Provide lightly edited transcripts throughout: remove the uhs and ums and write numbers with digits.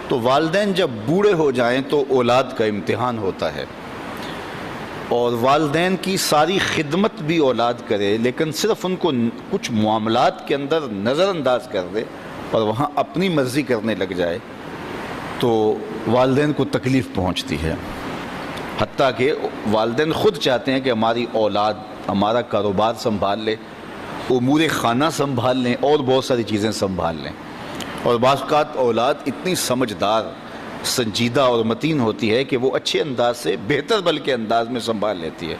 تو والدین جب بوڑھے ہو جائیں تو اولاد کا امتحان ہوتا ہے، اور والدین کی ساری خدمت بھی اولاد کرے لیکن صرف ان کو کچھ معاملات کے اندر نظر انداز کر دے اور وہاں اپنی مرضی کرنے لگ جائے تو والدین کو تکلیف پہنچتی ہے۔ حتیٰ کہ والدین خود چاہتے ہیں کہ ہماری اولاد ہمارا کاروبار سنبھال لے، امور خانہ سنبھال لیں اور بہت ساری چیزیں سنبھال لیں، اور بعض اوقات اولاد اتنی سمجھدار، سنجیدہ اور متین ہوتی ہے کہ وہ اچھے انداز سے، بہتر بلکہ انداز میں سنبھال لیتی ہے،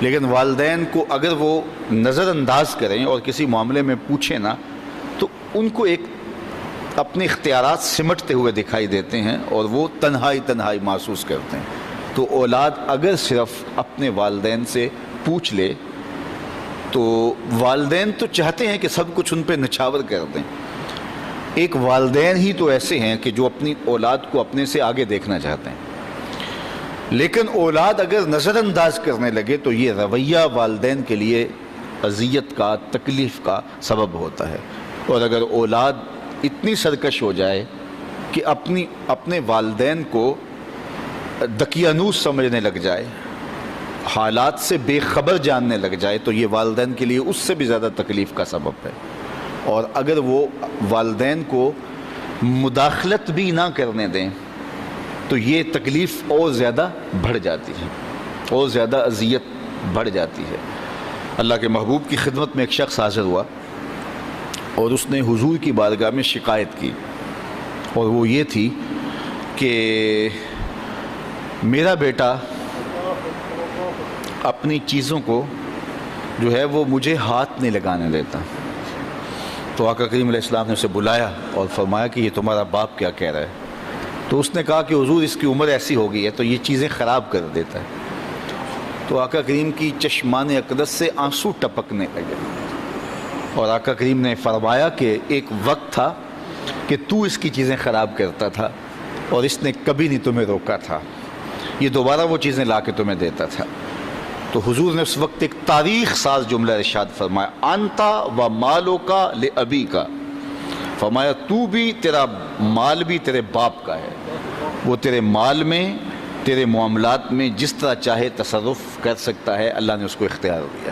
لیکن والدین کو اگر وہ نظر انداز کریں اور کسی معاملے میں پوچھیں نا تو ان کو ایک اپنے اختیارات سمٹتے ہوئے دکھائی دیتے ہیں اور وہ تنہائی محسوس کرتے ہیں۔ تو اولاد اگر صرف اپنے والدین سے پوچھ لے تو والدین تو چاہتے ہیں کہ سب کچھ ان پہ نچھاور کر دیں، ایک والدین ہی تو ایسے ہیں کہ جو اپنی اولاد کو اپنے سے آگے دیکھنا چاہتے ہیں، لیکن اولاد اگر نظر انداز کرنے لگے تو یہ رویہ والدین کے لیے اذیت کا، تکلیف کا سبب ہوتا ہے۔ اور اگر اولاد اتنی سرکش ہو جائے کہ اپنے والدین کو دقیانوس سمجھنے لگ جائے، حالات سے بے خبر جاننے لگ جائے، تو یہ والدین کے لیے اس سے بھی زیادہ تکلیف کا سبب ہے۔ اور اگر وہ والدین کو مداخلت بھی نہ کرنے دیں تو یہ تکلیف اور زیادہ بڑھ جاتی ہے، اور زیادہ اذیت بڑھ جاتی ہے۔ اللہ کے محبوب کی خدمت میں ایک شخص حاضر ہوا اور اس نے حضور کی بارگاہ میں شکایت کی، اور وہ یہ تھی کہ میرا بیٹا اپنی چیزوں کو جو ہے وہ مجھے ہاتھ نہیں لگانے دیتا۔ تو آقا کریم علیہ السلام نے اسے بلایا اور فرمایا کہ یہ تمہارا باپ کیا کہہ رہا ہے؟ تو اس نے کہا کہ حضور اس کی عمر ایسی ہو گئی ہے تو یہ چیزیں خراب کر دیتا ہے۔ تو آقا کریم کی چشمان اقدس سے آنسو ٹپکنے لگے، اور آقا کریم نے فرمایا کہ ایک وقت تھا کہ تو اس کی چیزیں خراب کرتا تھا اور اس نے کبھی نہیں تمہیں روکا تھا، یہ دوبارہ وہ چیزیں لا کے تمہیں دیتا تھا۔ تو حضور نے اس وقت ایک تاریخ ساز جملہ ارشاد فرمایا، انتا و مالو کا لابی کا، فرمایا تو بھی، تیرا مال بھی تیرے باپ کا ہے، وہ تیرے مال میں، تیرے معاملات میں جس طرح چاہے تصرف کر سکتا ہے، اللہ نے اس کو اختیار دیا۔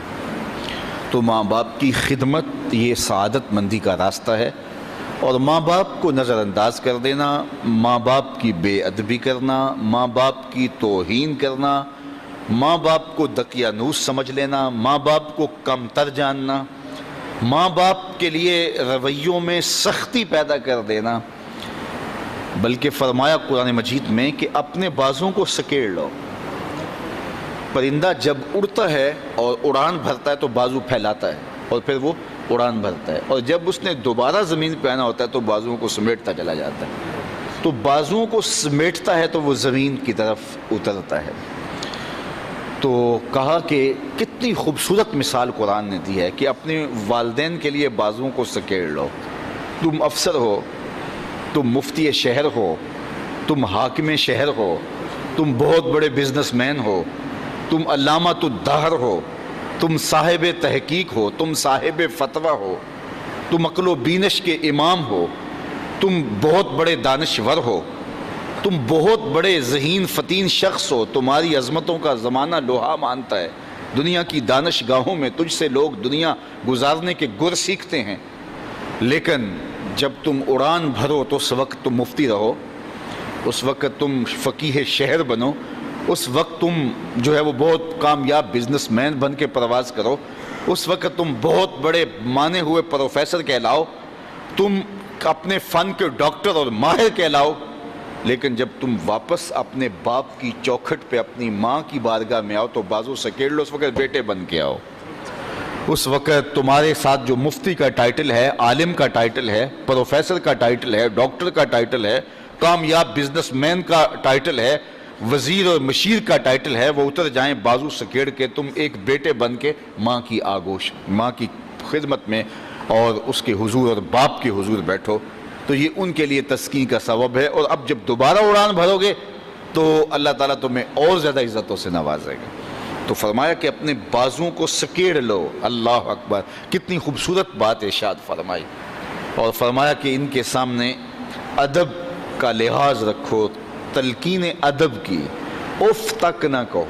تو ماں باپ کی خدمت یہ سعادت مندی کا راستہ ہے، اور ماں باپ کو نظر انداز کر دینا، ماں باپ کی بے ادبی کرنا، ماں باپ کی توہین کرنا، ماں باپ کو دقیانوس سمجھ لینا، ماں باپ کو کمتر جاننا، ماں باپ کے لیے رویوں میں سختی پیدا کر دینا، بلکہ فرمایا قرآن مجید میں کہ اپنے بازوں کو سکیڑ لو۔ پرندہ جب اڑتا ہے اور اڑان بھرتا ہے تو بازو پھیلاتا ہے اور پھر وہ اڑان بھرتا ہے، اور جب اس نے دوبارہ زمین پہ آنا ہوتا ہے تو بازوؤں کو سمیٹتا چلا جاتا ہے۔ تو بازوؤں کو سمیٹتا ہے تو وہ زمین کی طرف اترتا ہے۔ تو کہا کہ کتنی خوبصورت مثال قرآن نے دی ہے کہ اپنے والدین کے لیے بازوؤں کو سکیڑ لو۔ تم افسر ہو، تم مفتی شہر ہو، تم حاکم شہر ہو، تم بہت بڑے بزنس مین ہو، تم علامۃ الدہر ہو، تم صاحب تحقیق ہو، تم صاحب فتویٰ ہو، تم عقل و بینش کے امام ہو، تم بہت بڑے دانشور ہو، تم بہت بڑے ذہین فتین شخص ہو، تمہاری عظمتوں کا زمانہ لوہا مانتا ہے، دنیا کی دانش گاہوں میں تجھ سے لوگ دنیا گزارنے کے گر سیکھتے ہیں، لیکن جب تم اڑان بھرو تو اس وقت تم مفتی رہو، اس وقت تم فقیہ شہر بنو، اس وقت تم جو ہے وہ بہت کامیاب بزنس مین بن کے پرواز کرو، اس وقت تم بہت بڑے مانے ہوئے پروفیسر کہلاؤ، تم اپنے فن کے ڈاکٹر اور ماہر کہلاؤ، لیکن جب تم واپس اپنے باپ کی چوکھٹ پہ اپنی ماں کی بارگاہ میں آؤ تو بازو سکیڑ لو، اس وقت بیٹے بن کے آؤ۔ اس وقت تمہارے ساتھ جو مفتی کا ٹائٹل ہے، عالم کا ٹائٹل ہے، پروفیسر کا ٹائٹل ہے، ڈاکٹر کا ٹائٹل ہے، کامیاب بزنس مین کا ٹائٹل ہے، وزیر اور مشیر کا ٹائٹل ہے، وہ اتر جائیں بازو سکیڑ کے، تم ایک بیٹے بن کے ماں کی آگوش، ماں کی خدمت میں اور اس کے حضور اور باپ کے حضور بیٹھو، تو یہ ان کے لیے تسکین کا سبب ہے۔ اور اب جب دوبارہ اڑان بھرو گے تو اللہ تعالیٰ تمہیں اور زیادہ عزتوں سے نوازے گا۔ تو فرمایا کہ اپنے بازوؤں کو سکیڑ لو۔ اللہ اکبر، کتنی خوبصورت بات ارشاد فرمائی، اور فرمایا کہ ان کے سامنے ادب کا لحاظ رکھو، تلقین ادب کی، اف تک نہ کہو۔